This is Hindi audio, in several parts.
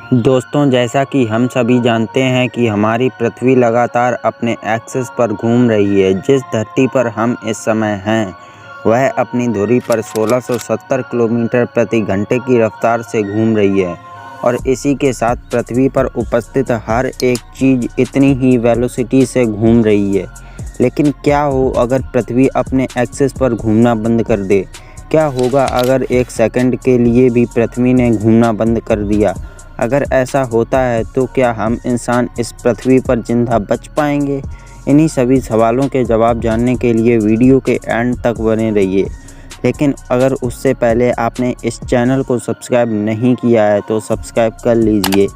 दोस्तों, जैसा कि हम सभी जानते हैं कि हमारी पृथ्वी लगातार अपने एक्सिस पर घूम रही है। जिस धरती पर हम इस समय हैं, वह अपनी धुरी पर 1670 किलोमीटर प्रति घंटे की रफ्तार से घूम रही है और इसी के साथ पृथ्वी पर उपस्थित हर एक चीज़ इतनी ही वेलोसिटी से घूम रही है। लेकिन क्या हो अगर पृथ्वी अपने एक्सिस पर घूमना बंद कर दे? क्या होगा अगर एक सेकंड के लिए भी पृथ्वी ने घूमना बंद कर दिया? अगर ऐसा होता है तो क्या हम इंसान इस पृथ्वी पर जिंदा बच पाएंगे? इन्हीं सभी सवालों के जवाब जानने के लिए वीडियो के एंड तक बने रहिए। लेकिन अगर उससे पहले आपने इस चैनल को सब्सक्राइब नहीं किया है तो सब्सक्राइब कर लीजिए,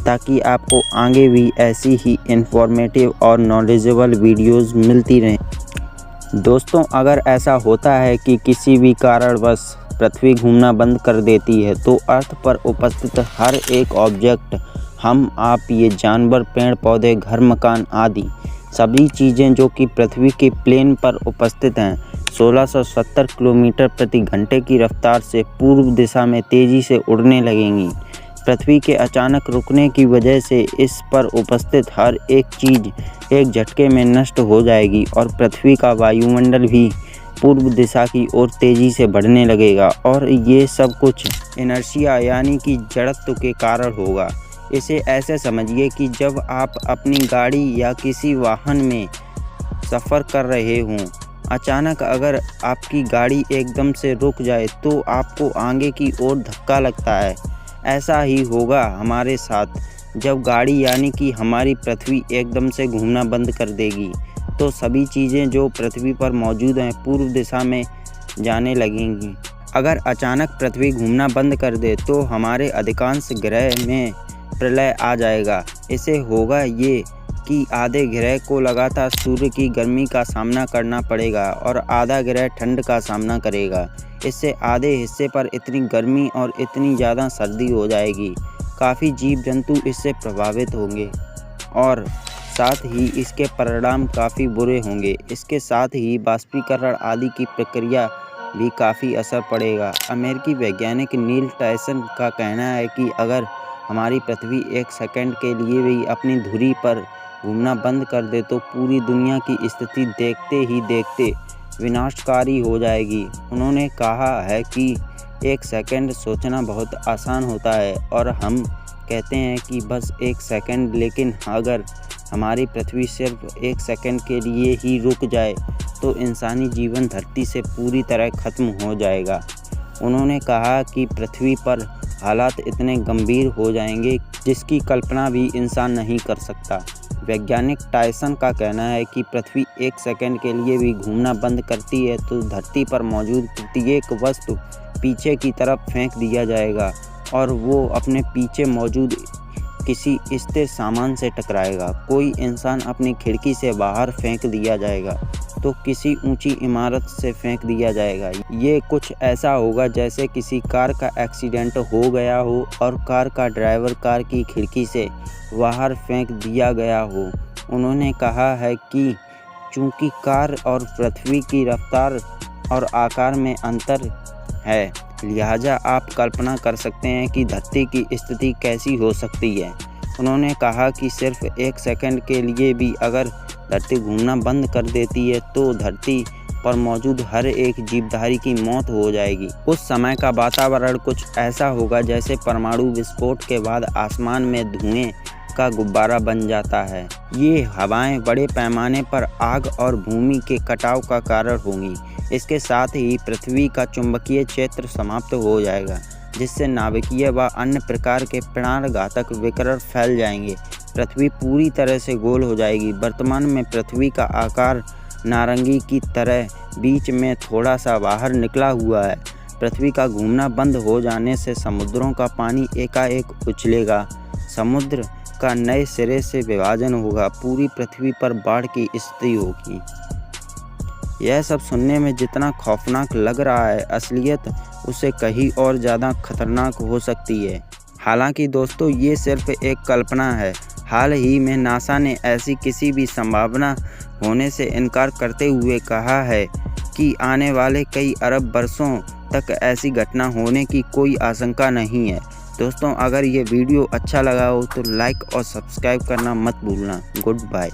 ताकि आपको आगे भी ऐसी ही इंफॉर्मेटिव और नॉलेजेबल वीडियोज़ मिलती रहें। दोस्तों, अगर ऐसा होता है कि किसी भी कारणवश पृथ्वी घूमना बंद कर देती है तो अर्थ पर उपस्थित हर एक ऑब्जेक्ट, हम आप, ये जानवर, पेड़ पौधे, घर मकान आदि सभी चीज़ें जो कि पृथ्वी के प्लेन पर उपस्थित हैं, 1670 किलोमीटर प्रति घंटे की रफ्तार से पूर्व दिशा में तेज़ी से उड़ने लगेंगी। पृथ्वी के अचानक रुकने की वजह से इस पर उपस्थित हर एक चीज़ एक झटके में नष्ट हो जाएगी और पृथ्वी का वायुमंडल भी पूर्व दिशा की ओर तेज़ी से बढ़ने लगेगा और ये सब कुछ इनर्शिया यानी कि जड़त्व के कारण होगा। इसे ऐसे समझिए कि जब आप अपनी गाड़ी या किसी वाहन में सफ़र कर रहे हों, अचानक अगर आपकी गाड़ी एकदम से रुक जाए तो आपको आगे की ओर धक्का लगता है। ऐसा ही होगा हमारे साथ। जब गाड़ी यानी कि हमारी पृथ्वी एकदम से घूमना बंद कर देगी तो सभी चीज़ें जो पृथ्वी पर मौजूद हैं पूर्व दिशा में जाने लगेंगी। अगर अचानक पृथ्वी घूमना बंद कर दे तो हमारे अधिकांश ग्रह में प्रलय आ जाएगा। इससे होगा ये कि आधे ग्रह को लगातार सूर्य की गर्मी का सामना करना पड़ेगा और आधा ग्रह ठंड का सामना करेगा। इससे आधे हिस्से पर इतनी गर्मी और इतनी ज़्यादा सर्दी हो जाएगी, काफ़ी जीव जंतु इससे प्रभावित होंगे और साथ ही इसके परिणाम काफ़ी बुरे होंगे। इसके साथ ही बाष्पीकरण आदि की प्रक्रिया भी काफ़ी असर पड़ेगा। अमेरिकी वैज्ञानिक नील टायसन का कहना है कि अगर हमारी पृथ्वी एक सेकंड के लिए भी अपनी धुरी पर घूमना बंद कर दे तो पूरी दुनिया की स्थिति देखते ही देखते विनाशकारी हो जाएगी। उन्होंने कहा है कि एक सेकंड सोचना बहुत आसान होता है और हम कहते हैं कि बस एक सेकंड, लेकिन अगर हमारी पृथ्वी सिर्फ एक सेकंड के लिए ही रुक जाए तो इंसानी जीवन धरती से पूरी तरह खत्म हो जाएगा। उन्होंने कहा कि पृथ्वी पर हालात इतने गंभीर हो जाएंगे जिसकी कल्पना भी इंसान नहीं कर सकता। वैज्ञानिक टायसन का कहना है कि पृथ्वी एक सेकंड के लिए भी घूमना बंद करती है तो धरती पर मौजूद प्रत्येक वस्तु पीछे की तरफ फेंक दिया जाएगा और वो अपने पीछे मौजूद किसी स्थिर सामान से टकराएगा। कोई इंसान अपनी खिड़की से बाहर फेंक दिया जाएगा तो किसी ऊंची इमारत से फेंक दिया जाएगा। ये कुछ ऐसा होगा जैसे किसी कार का एक्सीडेंट हो गया हो और कार का ड्राइवर कार की खिड़की से बाहर फेंक दिया गया हो। उन्होंने कहा है कि चूंकि कार और पृथ्वी की रफ्तार और आकार में अंतर है, लिहाजा आप कल्पना कर सकते हैं कि धरती की स्थिति कैसी हो सकती है। उन्होंने कहा कि सिर्फ एक सेकंड के लिए भी अगर धरती घूमना बंद कर देती है तो धरती पर मौजूद हर एक जीवधारी की मौत हो जाएगी। उस समय का वातावरण कुछ ऐसा होगा जैसे परमाणु विस्फोट के बाद आसमान में धुएं का गुब्बारा बन जाता है। ये हवाएं बड़े पैमाने पर आग और भूमि के कटाव का कारण होंगी। इसके साथ ही पृथ्वी का चुंबकीय क्षेत्र समाप्त हो जाएगा, जिससे नाभिकीय व अन्य प्रकार के प्राणघातक विकिरण फैल जाएंगे। पृथ्वी पूरी तरह से गोल हो जाएगी। वर्तमान में पृथ्वी का आकार नारंगी की तरह बीच में थोड़ा सा बाहर निकला हुआ है। पृथ्वी का घूमना बंद हो जाने से समुद्रों का पानी एकाएक उछलेगा, समुद्र का नए सिरे से विभाजन होगा, पूरी पृथ्वी पर बाढ़ की स्थिति होगी। यह सब सुनने में जितना खौफनाक लग रहा है, असलियत उससे कहीं और ज़्यादा खतरनाक हो सकती है। हालांकि दोस्तों, ये सिर्फ एक कल्पना है। हाल ही में नासा ने ऐसी किसी भी संभावना होने से इनकार करते हुए कहा है कि आने वाले कई अरब वर्षों तक ऐसी घटना होने की कोई आशंका नहीं है। दोस्तों अगर ये वीडियो अच्छा लगा हो तो लाइक और सब्सक्राइब करना मत भूलना। Good bye.